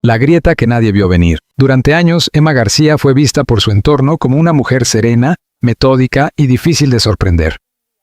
la grieta que nadie vio venir. Durante años, Emma García fue vista por su entorno como una mujer serena, metódica y difícil de sorprender.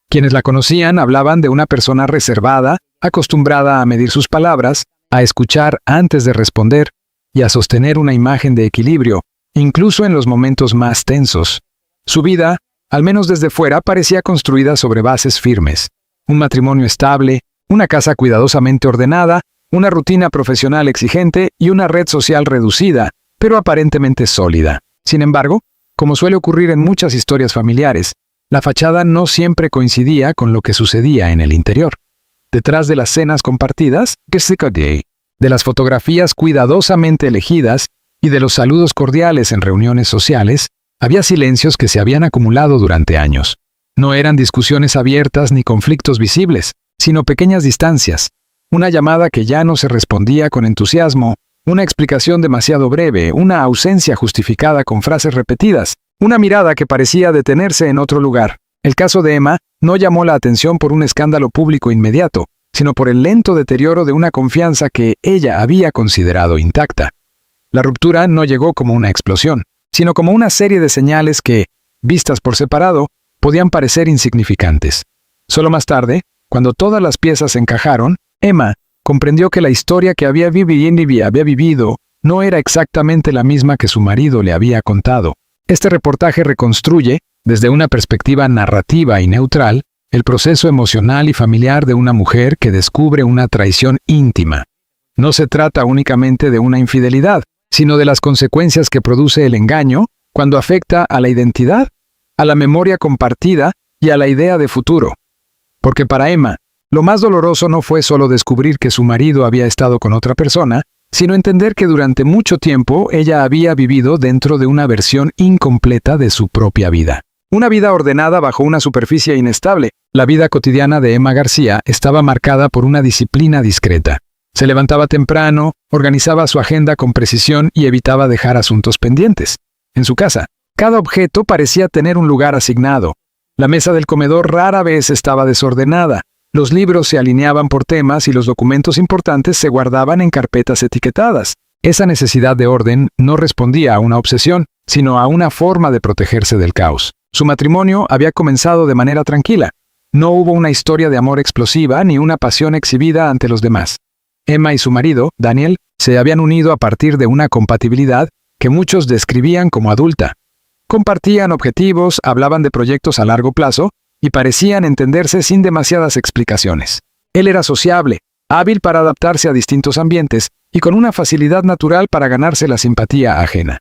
Quienes la conocían hablaban de una persona reservada, acostumbrada a medir sus palabras, a escuchar antes de responder y a sostener una imagen de equilibrio, incluso en los momentos más tensos. Su vida, al menos desde fuera, parecía construida sobre bases firmes. Un matrimonio estable, una casa cuidadosamente ordenada, una rutina profesional exigente y una red social reducida, pero aparentemente sólida. Sin embargo, como suele ocurrir en muchas historias familiares, la fachada no siempre coincidía con lo que sucedía en el interior. Detrás de las cenas compartidas, de las fotografías cuidadosamente elegidas y de los saludos cordiales en reuniones sociales, había silencios que se habían acumulado durante años. No eran discusiones abiertas ni conflictos visibles, sino pequeñas distancias. Una llamada que ya no se respondía con entusiasmo, una explicación demasiado breve, una ausencia justificada con frases repetidas, una mirada que parecía detenerse en otro lugar. El caso de Emma no llamó la atención por un escándalo público inmediato, sino por el lento deterioro de una confianza que ella había considerado intacta. La ruptura no llegó como una explosión, sino como una serie de señales que, vistas por separado, podían parecer insignificantes. Solo más tarde, cuando todas las piezas encajaron, Emma comprendió que la historia que había vivido no era exactamente la misma que su marido le había contado. Este reportaje reconstruye, desde una perspectiva narrativa y neutral, el proceso emocional y familiar de una mujer que descubre una traición íntima. No se trata únicamente de una infidelidad, sino de las consecuencias que produce el engaño cuando afecta a la identidad, a la memoria compartida y a la idea de futuro. Porque para Emma, lo más doloroso no fue solo descubrir que su marido había estado con otra persona, sino entender que durante mucho tiempo ella había vivido dentro de una versión incompleta de su propia vida. Una vida ordenada bajo una superficie inestable. La vida cotidiana de Emma García estaba marcada por una disciplina discreta. Se levantaba temprano, organizaba su agenda con precisión y evitaba dejar asuntos pendientes. En su casa, cada objeto parecía tener un lugar asignado. La mesa del comedor rara vez estaba desordenada. Los libros se alineaban por temas y los documentos importantes se guardaban en carpetas etiquetadas. Esa necesidad de orden no respondía a una obsesión, sino a una forma de protegerse del caos. Su matrimonio había comenzado de manera tranquila. No hubo una historia de amor explosiva ni una pasión exhibida ante los demás. Emma y su marido, Daniel, se habían unido a partir de una compatibilidad que muchos describían como adulta. Compartían objetivos, hablaban de proyectos a largo plazo y parecían entenderse sin demasiadas explicaciones. Él era sociable, hábil para adaptarse a distintos ambientes y con una facilidad natural para ganarse la simpatía ajena.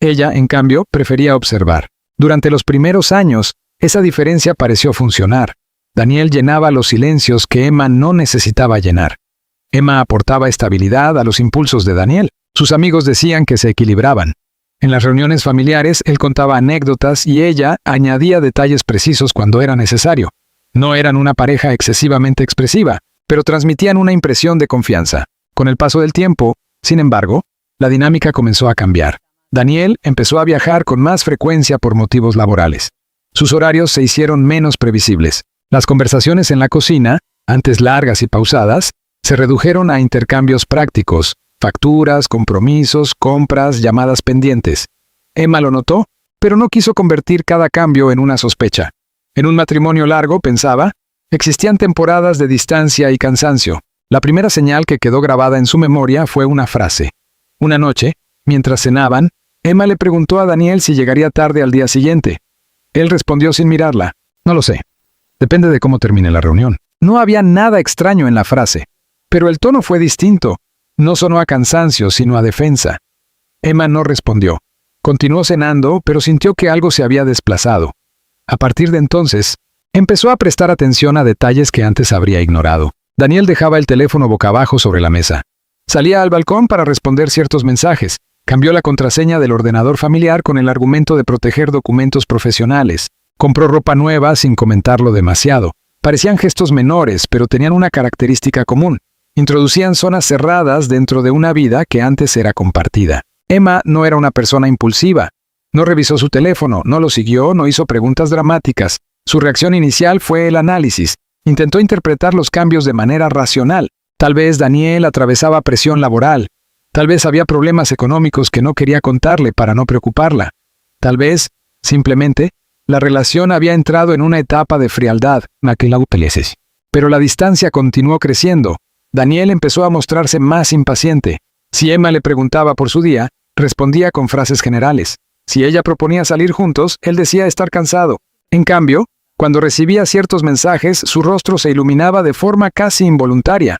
Ella, en cambio, prefería observar. Durante los primeros años, esa diferencia pareció funcionar. Daniel llenaba los silencios que Emma no necesitaba llenar. Emma aportaba estabilidad a los impulsos de Daniel. Sus amigos decían que se equilibraban. En las reuniones familiares, él contaba anécdotas y ella añadía detalles precisos cuando era necesario. No eran una pareja excesivamente expresiva, pero transmitían una impresión de confianza. Con el paso del tiempo, sin embargo, la dinámica comenzó a cambiar. Daniel empezó a viajar con más frecuencia por motivos laborales. Sus horarios se hicieron menos previsibles. Las conversaciones en la cocina, antes largas y pausadas, se redujeron a intercambios prácticos, facturas, compromisos, compras, llamadas pendientes. Emma lo notó, pero no quiso convertir cada cambio en una sospecha. En un matrimonio largo, pensaba, existían temporadas de distancia y cansancio. La primera señal que quedó grabada en su memoria fue una frase. Una noche, mientras cenaban, Emma le preguntó a Daniel si llegaría tarde al día siguiente. Él respondió sin mirarla. No lo sé. Depende de cómo termine la reunión. No había nada extraño en la frase, pero el tono fue distinto. No sonó a cansancio, sino a defensa. Emma no respondió. Continuó cenando, pero sintió que algo se había desplazado. A partir de entonces, empezó a prestar atención a detalles que antes habría ignorado. Daniel dejaba el teléfono boca abajo sobre la mesa. Salía al balcón para responder ciertos mensajes. Cambió la contraseña del ordenador familiar con el argumento de proteger documentos profesionales. Compró ropa nueva sin comentarlo demasiado. Parecían gestos menores, pero tenían una característica común. Introducían zonas cerradas dentro de una vida que antes era compartida. Emma no era una persona impulsiva. No revisó su teléfono, no lo siguió, no hizo preguntas dramáticas. Su reacción inicial fue el análisis. Intentó interpretar los cambios de manera racional. Tal vez Daniel atravesaba presión laboral. Tal vez había problemas económicos que no quería contarle para no preocuparla. Tal vez, simplemente, la relación había entrado en una etapa de frialdad. Pero la distancia continuó creciendo. Daniel empezó a mostrarse más impaciente. Si Emma le preguntaba por su día, respondía con frases generales. Si ella proponía salir juntos, él decía estar cansado. En cambio, cuando recibía ciertos mensajes, su rostro se iluminaba de forma casi involuntaria.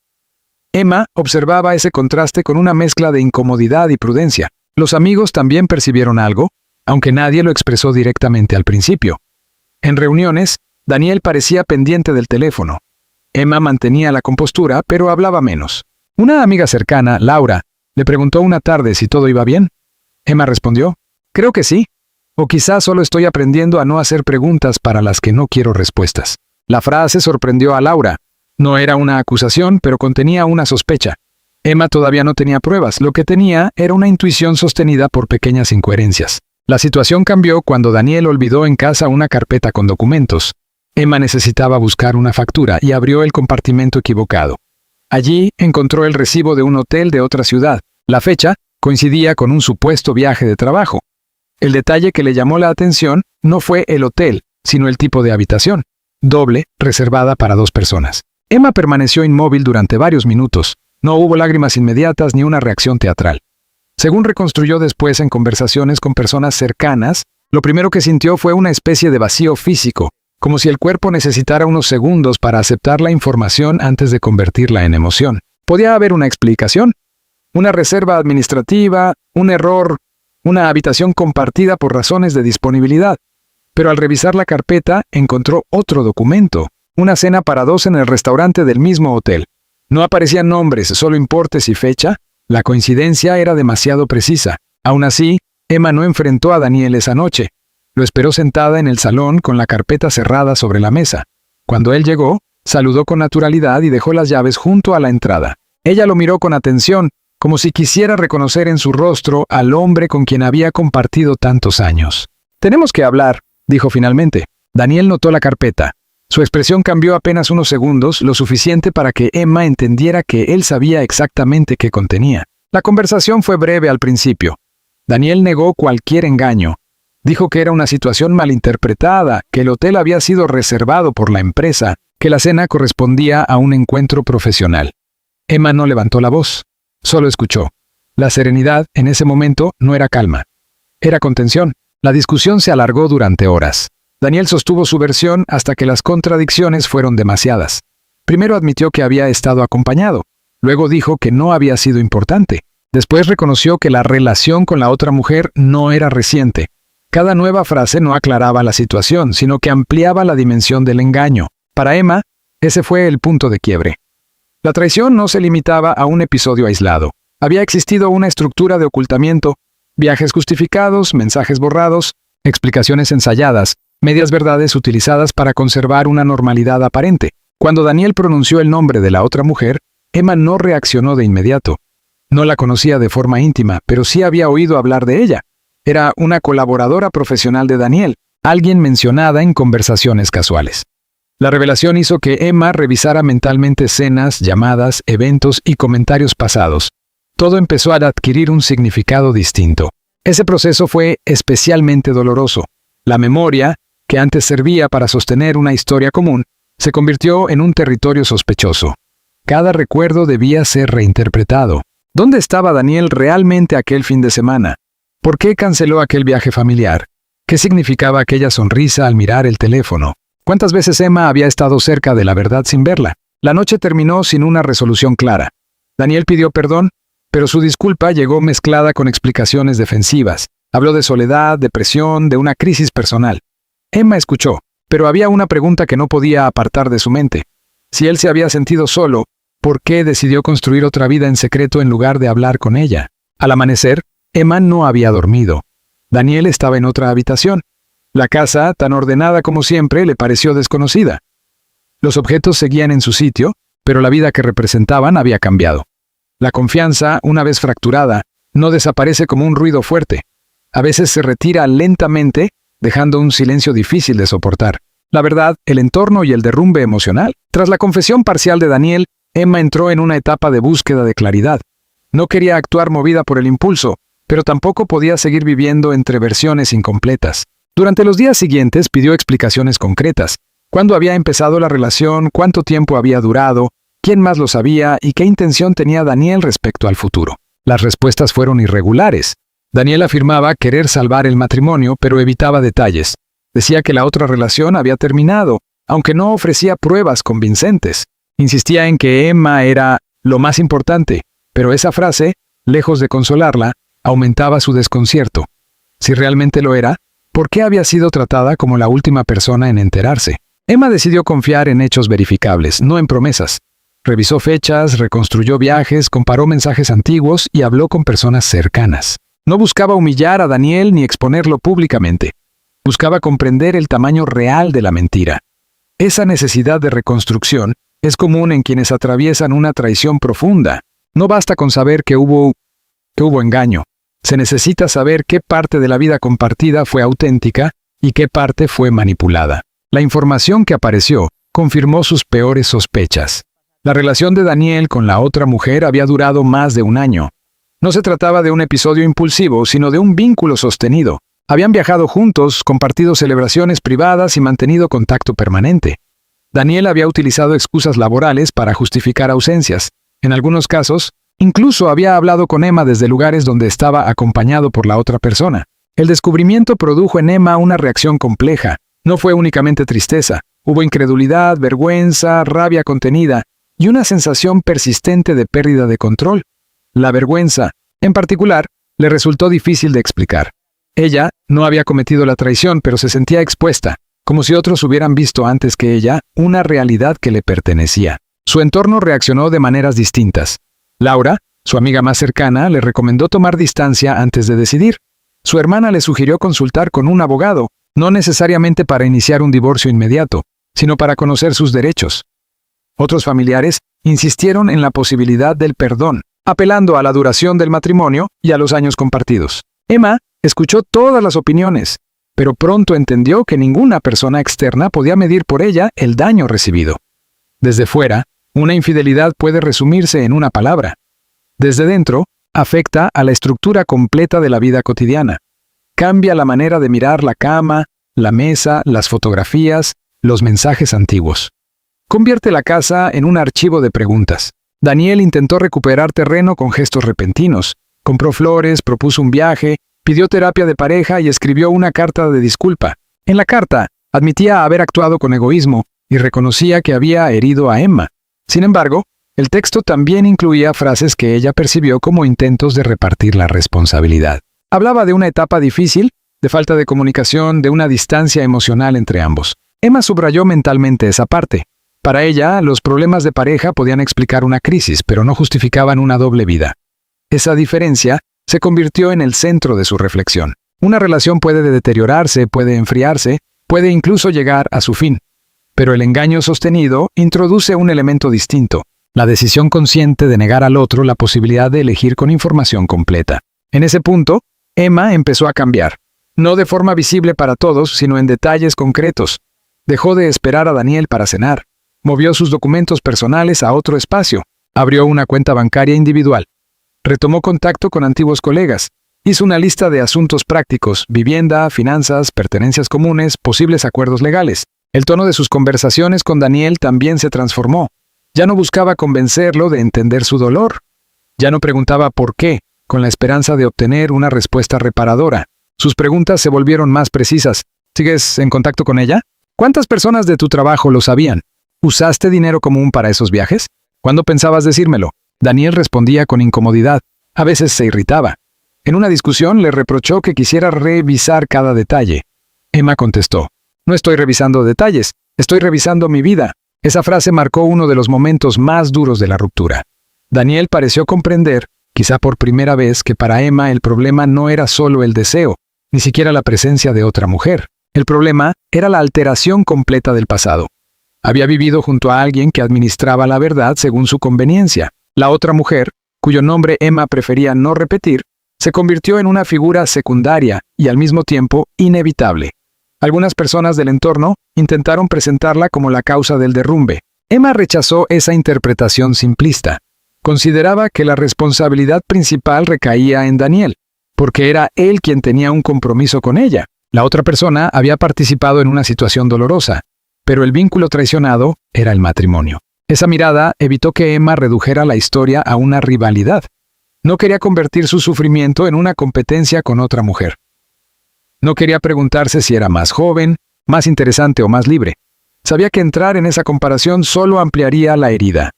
Emma observaba ese contraste con una mezcla de incomodidad y prudencia. Los amigos también percibieron algo, aunque nadie lo expresó directamente al principio. En reuniones, Daniel parecía pendiente del teléfono. Emma mantenía la compostura, pero hablaba menos. Una amiga cercana, Laura, le preguntó una tarde si todo iba bien. Emma respondió, «Creo que sí. O quizás solo estoy aprendiendo a no hacer preguntas para las que no quiero respuestas». La frase sorprendió a Laura. No era una acusación, pero contenía una sospecha. Emma todavía no tenía pruebas, lo que tenía era una intuición sostenida por pequeñas incoherencias. La situación cambió cuando Daniel olvidó en casa una carpeta con documentos. Emma necesitaba buscar una factura y abrió el compartimento equivocado. Allí encontró el recibo de un hotel de otra ciudad. La fecha coincidía con un supuesto viaje de trabajo. El detalle que le llamó la atención no fue el hotel, sino el tipo de habitación. Doble, reservada para 2 personas. Emma permaneció inmóvil durante varios minutos. No hubo lágrimas inmediatas ni una reacción teatral. Según reconstruyó después en conversaciones con personas cercanas, lo primero que sintió fue una especie de vacío físico, como si el cuerpo necesitara unos segundos para aceptar la información antes de convertirla en emoción. ¿Podía haber una explicación? Una reserva administrativa, un error, una habitación compartida por razones de disponibilidad. Pero al revisar la carpeta, encontró otro documento. Una cena para 2 en el restaurante del mismo hotel. No aparecían nombres, solo importes y fecha. La coincidencia era demasiado precisa. Aún así, Emma no enfrentó a Daniel esa noche. Lo esperó sentada en el salón con la carpeta cerrada sobre la mesa. Cuando él llegó, saludó con naturalidad y dejó las llaves junto a la entrada. Ella lo miró con atención, como si quisiera reconocer en su rostro al hombre con quien había compartido tantos años. «Tenemos que hablar», dijo finalmente. Daniel notó la carpeta. Su expresión cambió apenas unos segundos, lo suficiente para que Emma entendiera que él sabía exactamente qué contenía. La conversación fue breve al principio. Daniel negó cualquier engaño. Dijo que era una situación malinterpretada, que el hotel había sido reservado por la empresa, que la cena correspondía a un encuentro profesional. Emma no levantó la voz, solo escuchó. La serenidad, en ese momento, no era calma. Era contención. La discusión se alargó durante horas. Daniel sostuvo su versión hasta que las contradicciones fueron demasiadas. Primero admitió que había estado acompañado. Luego dijo que no había sido importante. Después reconoció que la relación con la otra mujer no era reciente. Cada nueva frase no aclaraba la situación, sino que ampliaba la dimensión del engaño. Para Emma, ese fue el punto de quiebre. La traición no se limitaba a un episodio aislado. Había existido una estructura de ocultamiento, viajes justificados, mensajes borrados, explicaciones ensayadas, medias verdades utilizadas para conservar una normalidad aparente. Cuando Daniel pronunció el nombre de la otra mujer, Emma no reaccionó de inmediato. No la conocía de forma íntima, pero sí había oído hablar de ella. Era una colaboradora profesional de Daniel, alguien mencionada en conversaciones casuales. La revelación hizo que Emma revisara mentalmente escenas, llamadas, eventos y comentarios pasados. Todo empezó a adquirir un significado distinto. Ese proceso fue especialmente doloroso. La memoria, que antes servía para sostener una historia común, se convirtió en un territorio sospechoso. Cada recuerdo debía ser reinterpretado. ¿Dónde estaba Daniel realmente aquel fin de semana? ¿Por qué canceló aquel viaje familiar? ¿Qué significaba aquella sonrisa al mirar el teléfono? ¿Cuántas veces Emma había estado cerca de la verdad sin verla? La noche terminó sin una resolución clara. Daniel pidió perdón, pero su disculpa llegó mezclada con explicaciones defensivas. Habló de soledad, depresión, de una crisis personal. Emma escuchó, pero había una pregunta que no podía apartar de su mente. Si él se había sentido solo, ¿por qué decidió construir otra vida en secreto en lugar de hablar con ella? Al amanecer, Emma no había dormido. Daniel estaba en otra habitación. La casa, tan ordenada como siempre, le pareció desconocida. Los objetos seguían en su sitio, pero la vida que representaban había cambiado. La confianza, una vez fracturada, no desaparece como un ruido fuerte. A veces se retira lentamente, dejando un silencio difícil de soportar. La verdad, el entorno y el derrumbe emocional. Tras la confesión parcial de Daniel, Emma entró en una etapa de búsqueda de claridad. No quería actuar movida por el impulso, pero tampoco podía seguir viviendo entre versiones incompletas. Durante los días siguientes pidió explicaciones concretas. ¿Cuándo había empezado la relación? ¿Cuánto tiempo había durado? ¿Quién más lo sabía? ¿Y qué intención tenía Daniel respecto al futuro? Las respuestas fueron irregulares. Daniel afirmaba querer salvar el matrimonio, pero evitaba detalles. Decía que la otra relación había terminado, aunque no ofrecía pruebas convincentes. Insistía en que Emma era lo más importante, pero esa frase, lejos de consolarla, aumentaba su desconcierto. Si realmente lo era, ¿por qué había sido tratada como la última persona en enterarse? Emma decidió confiar en hechos verificables, no en promesas. Revisó fechas, reconstruyó viajes, comparó mensajes antiguos y habló con personas cercanas. No buscaba humillar a Daniel ni exponerlo públicamente. Buscaba comprender el tamaño real de la mentira. Esa necesidad de reconstrucción es común en quienes atraviesan una traición profunda. No basta con saber que hubo engaño. Se necesita saber qué parte de la vida compartida fue auténtica y qué parte fue manipulada. La información que apareció confirmó sus peores sospechas. La relación de Daniel con la otra mujer había durado más de un año. No se trataba de un episodio impulsivo, sino de un vínculo sostenido. Habían viajado juntos, compartido celebraciones privadas y mantenido contacto permanente. Daniel había utilizado excusas laborales para justificar ausencias. En algunos casos, incluso había hablado con Emma desde lugares donde estaba acompañado por la otra persona. El descubrimiento produjo en Emma una reacción compleja. No fue únicamente tristeza. Hubo incredulidad, vergüenza, rabia contenida y una sensación persistente de pérdida de control. La vergüenza, en particular, le resultó difícil de explicar. Ella no había cometido la traición, pero se sentía expuesta, como si otros hubieran visto antes que ella una realidad que le pertenecía. Su entorno reaccionó de maneras distintas. Laura, su amiga más cercana, le recomendó tomar distancia antes de decidir. Su hermana le sugirió consultar con un abogado, no necesariamente para iniciar un divorcio inmediato, sino para conocer sus derechos. Otros familiares insistieron en la posibilidad del perdón, apelando a la duración del matrimonio y a los años compartidos. Emma escuchó todas las opiniones, pero pronto entendió que ninguna persona externa podía medir por ella el daño recibido. Desde fuera, una infidelidad puede resumirse en una palabra. Desde dentro, afecta a la estructura completa de la vida cotidiana. Cambia la manera de mirar la cama, la mesa, las fotografías, los mensajes antiguos. Convierte la casa en un archivo de preguntas. Daniel intentó recuperar terreno con gestos repentinos. Compró flores, propuso un viaje, pidió terapia de pareja y escribió una carta de disculpa. En la carta, admitía haber actuado con egoísmo y reconocía que había herido a Emma. Sin embargo, el texto también incluía frases que ella percibió como intentos de repartir la responsabilidad. Hablaba de una etapa difícil, de falta de comunicación, de una distancia emocional entre ambos. Emma subrayó mentalmente esa parte. Para ella, los problemas de pareja podían explicar una crisis, pero no justificaban una doble vida. Esa diferencia se convirtió en el centro de su reflexión. Una relación puede deteriorarse, puede enfriarse, puede incluso llegar a su fin. Pero el engaño sostenido introduce un elemento distinto, la decisión consciente de negar al otro la posibilidad de elegir con información completa. En ese punto, Emma empezó a cambiar. No de forma visible para todos, sino en detalles concretos. Dejó de esperar a Daniel para cenar. Movió sus documentos personales a otro espacio. Abrió una cuenta bancaria individual. Retomó contacto con antiguos colegas. Hizo una lista de asuntos prácticos, vivienda, finanzas, pertenencias comunes, posibles acuerdos legales. El tono de sus conversaciones con Daniel también se transformó. Ya no buscaba convencerlo de entender su dolor. Ya no preguntaba por qué, con la esperanza de obtener una respuesta reparadora. Sus preguntas se volvieron más precisas. ¿Sigues en contacto con ella? ¿Cuántas personas de tu trabajo lo sabían? ¿Usaste dinero común para esos viajes? ¿Cuándo pensabas decírmelo? Daniel respondía con incomodidad. A veces se irritaba. En una discusión le reprochó que quisiera revisar cada detalle. Emma contestó: «No estoy revisando detalles, estoy revisando mi vida». Esa frase marcó uno de los momentos más duros de la ruptura. Daniel pareció comprender, quizá por primera vez, que para Emma el problema no era solo el deseo, ni siquiera la presencia de otra mujer. El problema era la alteración completa del pasado. Había vivido junto a alguien que administraba la verdad según su conveniencia. La otra mujer, cuyo nombre Emma prefería no repetir, se convirtió en una figura secundaria y al mismo tiempo inevitable. Algunas personas del entorno intentaron presentarla como la causa del derrumbe. Emma rechazó esa interpretación simplista. Consideraba que la responsabilidad principal recaía en Daniel, porque era él quien tenía un compromiso con ella. La otra persona había participado en una situación dolorosa, pero el vínculo traicionado era el matrimonio. Esa mirada evitó que Emma redujera la historia a una rivalidad. No quería convertir su sufrimiento en una competencia con otra mujer. No quería preguntarse si era más joven, más interesante o más libre. Sabía que entrar en esa comparación solo ampliaría la herida.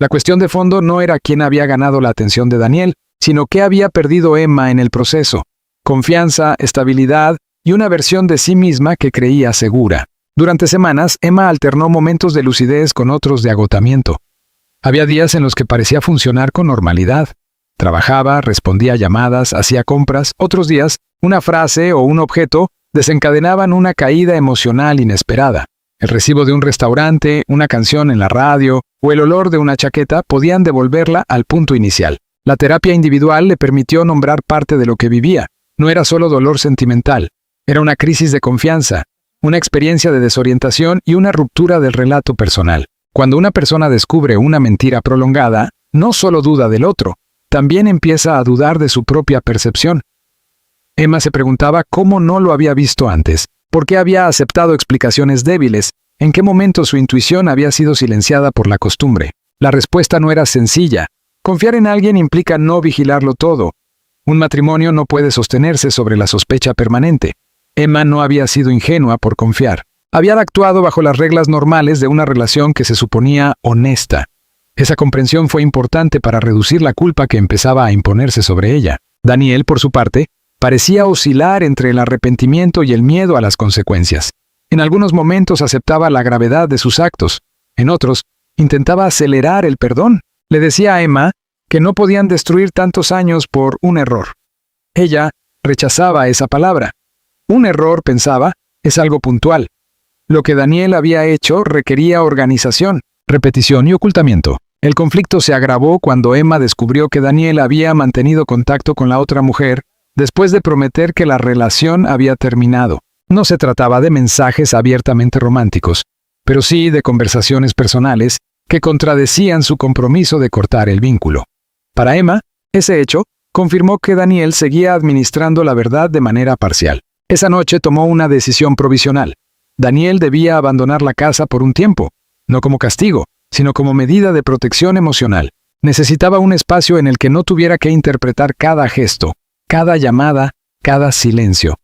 La cuestión de fondo no era quién había ganado la atención de Daniel, sino qué había perdido Emma en el proceso. Confianza, estabilidad y una versión de sí misma que creía segura. Durante semanas, Emma alternó momentos de lucidez con otros de agotamiento. Había días en los que parecía funcionar con normalidad. Trabajaba, respondía a llamadas, hacía compras. Otros días, una frase o un objeto desencadenaban una caída emocional inesperada. El recibo de un restaurante, una canción en la radio o el olor de una chaqueta podían devolverla al punto inicial. La terapia individual le permitió nombrar parte de lo que vivía. No era solo dolor sentimental, era una crisis de confianza, una experiencia de desorientación y una ruptura del relato personal. Cuando una persona descubre una mentira prolongada, no solo duda del otro, también empieza a dudar de su propia percepción. Emma se preguntaba cómo no lo había visto antes. ¿Por qué había aceptado explicaciones débiles? ¿En qué momento su intuición había sido silenciada por la costumbre? La respuesta no era sencilla. Confiar en alguien implica no vigilarlo todo. Un matrimonio no puede sostenerse sobre la sospecha permanente. Emma no había sido ingenua por confiar. Había actuado bajo las reglas normales de una relación que se suponía honesta. Esa comprensión fue importante para reducir la culpa que empezaba a imponerse sobre ella. Daniel, por su parte, parecía oscilar entre el arrepentimiento y el miedo a las consecuencias. En algunos momentos aceptaba la gravedad de sus actos. En otros, intentaba acelerar el perdón. Le decía a Emma que no podían destruir tantos años por un error. Ella rechazaba esa palabra. Un error, pensaba, es algo puntual. Lo que Daniel había hecho requería organización, repetición y ocultamiento. El conflicto se agravó cuando Emma descubrió que Daniel había mantenido contacto con la otra mujer después de prometer que la relación había terminado. No se trataba de mensajes abiertamente románticos, pero sí de conversaciones personales que contradecían su compromiso de cortar el vínculo. Para Emma, ese hecho confirmó que Daniel seguía administrando la verdad de manera parcial. Esa noche tomó una decisión provisional. Daniel debía abandonar la casa por un tiempo, no como castigo, sino como medida de protección emocional. Necesitaba un espacio en el que no tuviera que interpretar cada gesto, cada llamada, cada silencio.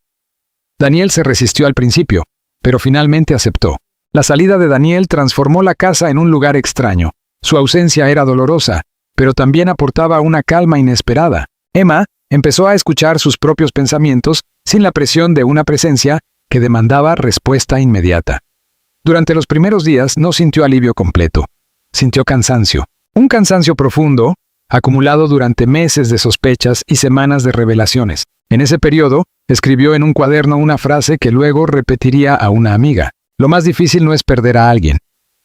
Daniel se resistió al principio, pero finalmente aceptó. La salida de Daniel transformó la casa en un lugar extraño. Su ausencia era dolorosa, pero también aportaba una calma inesperada. Emma empezó a escuchar sus propios pensamientos sin la presión de una presencia que demandaba respuesta inmediata. Durante los primeros días no sintió alivio completo. Sintió cansancio. Un cansancio profundo, acumulado durante meses de sospechas y semanas de revelaciones. En ese periodo, escribió en un cuaderno una frase que luego repetiría a una amiga. Lo más difícil no es perder a alguien.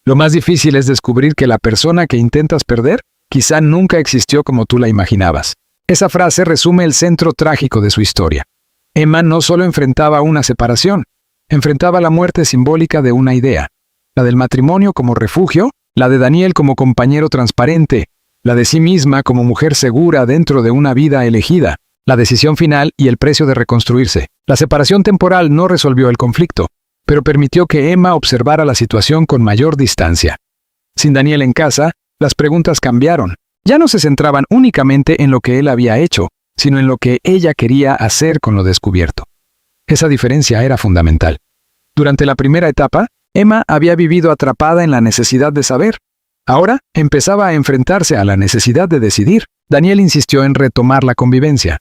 Lo más difícil es descubrir que la persona que intentas perder quizá nunca existió como tú la imaginabas. Esa frase resume el centro trágico de su historia. Emma no solo enfrentaba una separación, enfrentaba la muerte simbólica de una idea. La del matrimonio como refugio, la de Daniel como compañero transparente, la de sí misma como mujer segura dentro de una vida elegida, la decisión final y el precio de reconstruirse. La separación temporal no resolvió el conflicto, pero permitió que Emma observara la situación con mayor distancia. Sin Daniel en casa, las preguntas cambiaron. Ya no se centraban únicamente en lo que él había hecho, sino en lo que ella quería hacer con lo descubierto. Esa diferencia era fundamental. Durante la primera etapa, Emma había vivido atrapada en la necesidad de saber. Ahora empezaba a enfrentarse a la necesidad de decidir. Daniel insistió en retomar la convivencia.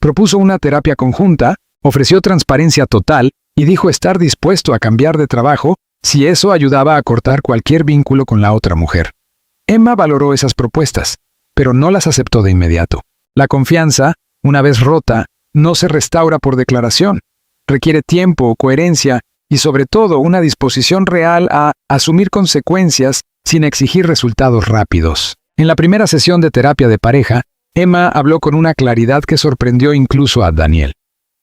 Propuso una terapia conjunta, ofreció transparencia total y dijo estar dispuesto a cambiar de trabajo si eso ayudaba a cortar cualquier vínculo con la otra mujer. Emma valoró esas propuestas, pero no las aceptó de inmediato. La confianza, una vez rota, no se restaura por declaración. Requiere tiempo, coherencia y sobre todo una disposición real a asumir consecuencias sin exigir resultados rápidos. En la primera sesión de terapia de pareja, Emma habló con una claridad que sorprendió incluso a Daniel.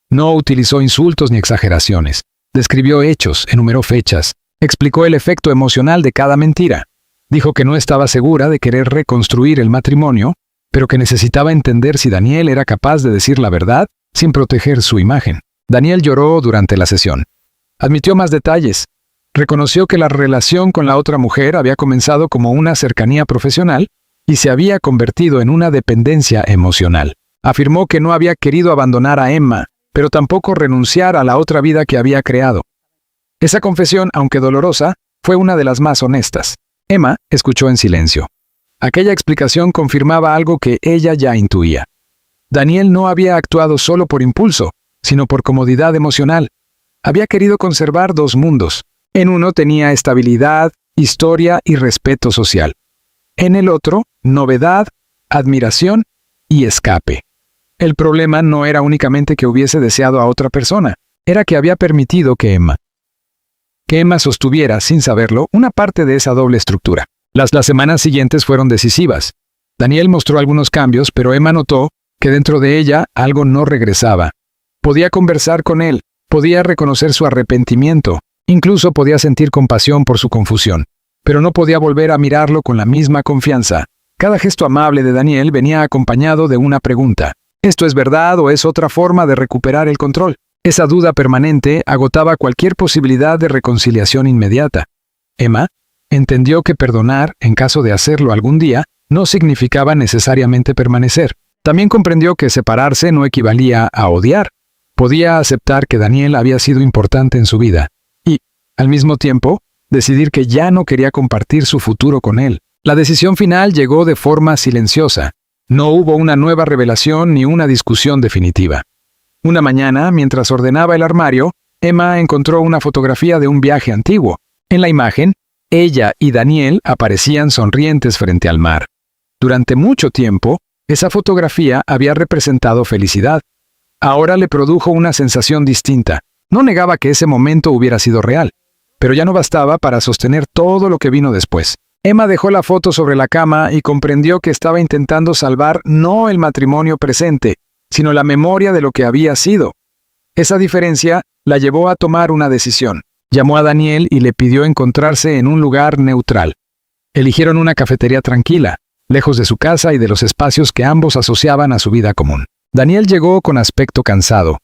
No utilizó insultos ni exageraciones. Describió hechos, enumeró fechas, explicó el efecto emocional de cada mentira. Dijo que no estaba segura de querer reconstruir el matrimonio, pero que necesitaba entender si Daniel era capaz de decir la verdad sin proteger su imagen. Daniel lloró durante la sesión. Admitió más detalles. Reconoció que la relación con la otra mujer había comenzado como una cercanía profesional y se había convertido en una dependencia emocional. Afirmó que no había querido abandonar a Emma, pero tampoco renunciar a la otra vida que había creado. Esa confesión, aunque dolorosa, fue una de las más honestas. Emma escuchó en silencio. Aquella explicación confirmaba algo que ella ya intuía. Daniel no había actuado solo por impulso, sino por comodidad emocional. Había querido conservar dos mundos. En uno tenía estabilidad, historia y respeto social. En el otro, novedad, admiración y escape. El problema no era únicamente que hubiese deseado a otra persona, era que había permitido que Emma sostuviera, sin saberlo, una parte de esa doble estructura. Las semanas siguientes fueron decisivas. Daniel mostró algunos cambios, pero Emma notó que dentro de ella algo no regresaba. Podía conversar con él, podía reconocer su arrepentimiento, incluso podía sentir compasión por su confusión, pero no podía volver a mirarlo con la misma confianza. Cada gesto amable de Daniel venía acompañado de una pregunta. ¿Esto es verdad o es otra forma de recuperar el control? Esa duda permanente agotaba cualquier posibilidad de reconciliación inmediata. Emma entendió que perdonar, en caso de hacerlo algún día, no significaba necesariamente permanecer. También comprendió que separarse no equivalía a odiar. Podía aceptar que Daniel había sido importante en su vida y, al mismo tiempo, decidir que ya no quería compartir su futuro con él. La decisión final llegó de forma silenciosa. No hubo una nueva revelación ni una discusión definitiva. Una mañana, mientras ordenaba el armario, Emma encontró una fotografía de un viaje antiguo. En la imagen, ella y Daniel aparecían sonrientes frente al mar. Durante mucho tiempo, esa fotografía había representado felicidad. Ahora le produjo una sensación distinta. No negaba que ese momento hubiera sido real, pero ya no bastaba para sostener todo lo que vino después. Emma dejó la foto sobre la cama y comprendió que estaba intentando salvar no el matrimonio presente, sino la memoria de lo que había sido. Esa diferencia la llevó a tomar una decisión. Llamó a Daniel y le pidió encontrarse en un lugar neutral. Eligieron una cafetería tranquila, lejos de su casa y de los espacios que ambos asociaban a su vida común. Daniel llegó con aspecto cansado.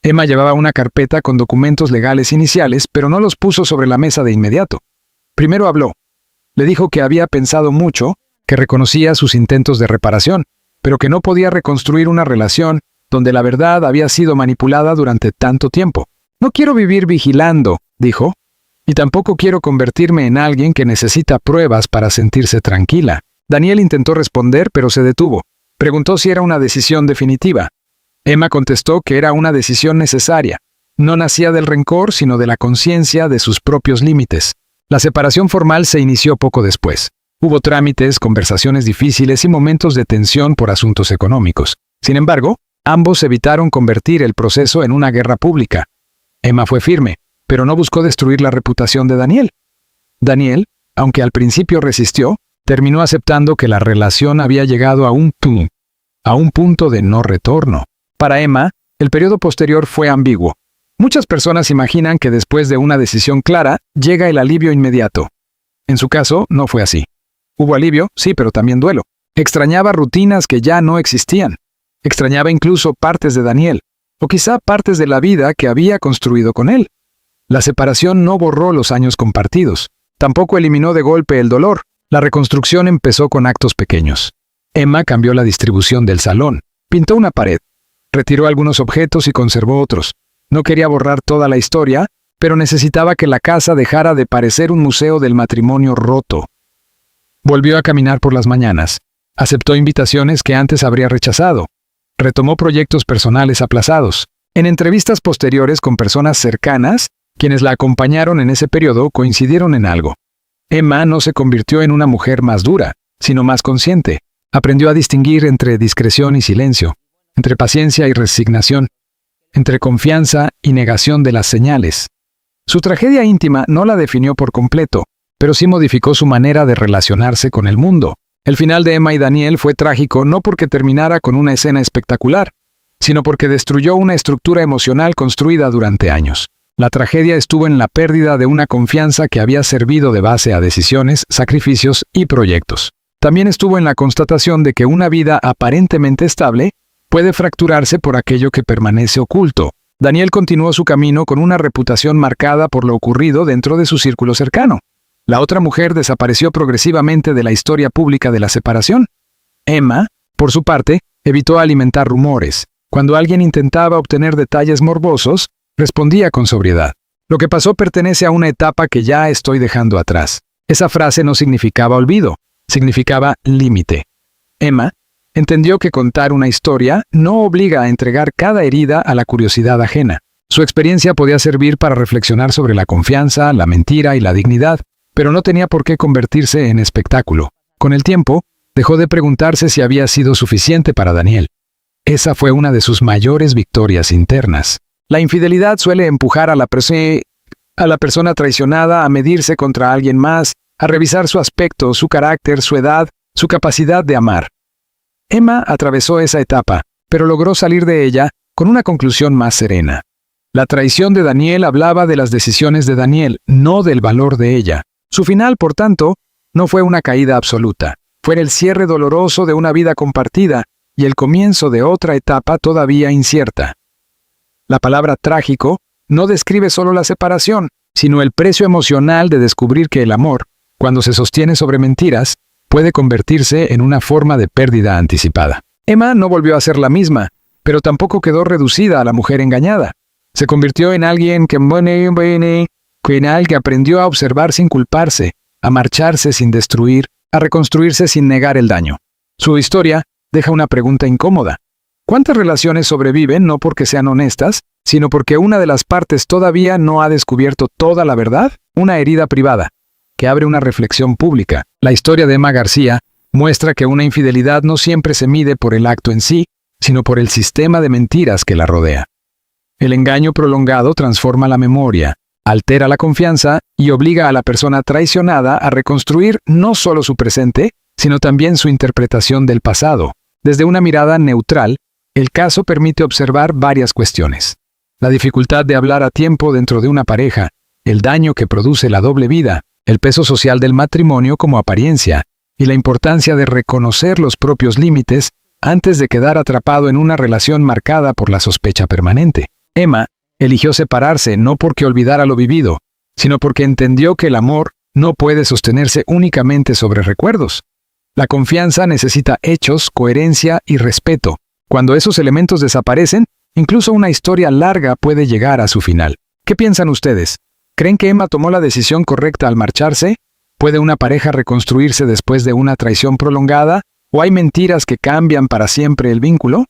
Emma llevaba una carpeta con documentos legales iniciales, pero no los puso sobre la mesa de inmediato. Primero habló. Le dijo que había pensado mucho, que reconocía sus intentos de reparación, pero que no podía reconstruir una relación donde la verdad había sido manipulada durante tanto tiempo. No quiero vivir vigilando, dijo, y tampoco quiero convertirme en alguien que necesita pruebas para sentirse tranquila. Daniel intentó responder, pero se detuvo. Preguntó si era una decisión definitiva. Emma contestó que era una decisión necesaria. No nacía del rencor, sino de la conciencia de sus propios límites. La separación formal se inició poco después. Hubo trámites, conversaciones difíciles y momentos de tensión por asuntos económicos. Sin embargo, ambos evitaron convertir el proceso en una guerra pública. Emma fue firme, pero no buscó destruir la reputación de Daniel. Daniel, aunque al principio resistió, terminó aceptando que la relación había llegado a un punto de no retorno. Para Emma, el periodo posterior fue ambiguo. Muchas personas imaginan que después de una decisión clara, llega el alivio inmediato. En su caso, no fue así. Hubo alivio, sí, pero también duelo. Extrañaba rutinas que ya no existían. Extrañaba incluso partes de Daniel, o quizá partes de la vida que había construido con él. La separación no borró los años compartidos. Tampoco eliminó de golpe el dolor. La reconstrucción empezó con actos pequeños. Emma cambió la distribución del salón, pintó una pared, retiró algunos objetos y conservó otros. No quería borrar toda la historia, pero necesitaba que la casa dejara de parecer un museo del matrimonio roto. Volvió a caminar por las mañanas. Aceptó invitaciones que antes habría rechazado. Retomó proyectos personales aplazados. En entrevistas posteriores con personas cercanas, quienes la acompañaron en ese periodo coincidieron en algo. Emma no se convirtió en una mujer más dura, sino más consciente. Aprendió a distinguir entre discreción y silencio, entre paciencia y resignación, entre confianza y negación de las señales. Su tragedia íntima no la definió por completo, pero sí modificó su manera de relacionarse con el mundo. El final de Emma y Daniel fue trágico no porque terminara con una escena espectacular, sino porque destruyó una estructura emocional construida durante años. La tragedia estuvo en la pérdida de una confianza que había servido de base a decisiones, sacrificios y proyectos. También estuvo en la constatación de que una vida aparentemente estable puede fracturarse por aquello que permanece oculto. Daniel continuó su camino con una reputación marcada por lo ocurrido dentro de su círculo cercano. La otra mujer desapareció progresivamente de la historia pública de la separación. Emma, por su parte, evitó alimentar rumores. Cuando alguien intentaba obtener detalles morbosos, respondía con sobriedad. Lo que pasó pertenece a una etapa que ya estoy dejando atrás. Esa frase no significaba olvido, significaba límite. Emma entendió que contar una historia no obliga a entregar cada herida a la curiosidad ajena. Su experiencia podía servir para reflexionar sobre la confianza, la mentira y la dignidad, pero no tenía por qué convertirse en espectáculo. Con el tiempo, dejó de preguntarse si había sido suficiente para Daniel. Esa fue una de sus mayores victorias internas. La infidelidad suele empujar a la persona traicionada a medirse contra alguien más, a revisar su aspecto, su carácter, su edad, su capacidad de amar. Emma atravesó esa etapa, pero logró salir de ella con una conclusión más serena. La traición de Daniel hablaba de las decisiones de Daniel, no del valor de ella. Su final, por tanto, no fue una caída absoluta. Fue el cierre doloroso de una vida compartida y el comienzo de otra etapa todavía incierta. La palabra trágico no describe solo la separación, sino el precio emocional de descubrir que el amor, cuando se sostiene sobre mentiras, puede convertirse en una forma de pérdida anticipada. Emma no volvió a ser la misma, pero tampoco quedó reducida a la mujer engañada. Se convirtió en alguien que aprendió a observar sin culparse, a marcharse sin destruir, a reconstruirse sin negar el daño. Su historia deja una pregunta incómoda. ¿Cuántas relaciones sobreviven no porque sean honestas, sino porque una de las partes todavía no ha descubierto toda la verdad? Una herida privada, que abre una reflexión pública. La historia de Emma García muestra que una infidelidad no siempre se mide por el acto en sí, sino por el sistema de mentiras que la rodea. El engaño prolongado transforma la memoria, altera la confianza y obliga a la persona traicionada a reconstruir no solo su presente, sino también su interpretación del pasado. Desde una mirada neutral, el caso permite observar varias cuestiones. La dificultad de hablar a tiempo dentro de una pareja, el daño que produce la doble vida, el peso social del matrimonio como apariencia, y la importancia de reconocer los propios límites antes de quedar atrapado en una relación marcada por la sospecha permanente. Emma eligió separarse no porque olvidara lo vivido, sino porque entendió que el amor no puede sostenerse únicamente sobre recuerdos. La confianza necesita hechos, coherencia y respeto. Cuando esos elementos desaparecen, incluso una historia larga puede llegar a su final. ¿Qué piensan ustedes? ¿Creen que Emma tomó la decisión correcta al marcharse? ¿Puede una pareja reconstruirse después de una traición prolongada? ¿O hay mentiras que cambian para siempre el vínculo?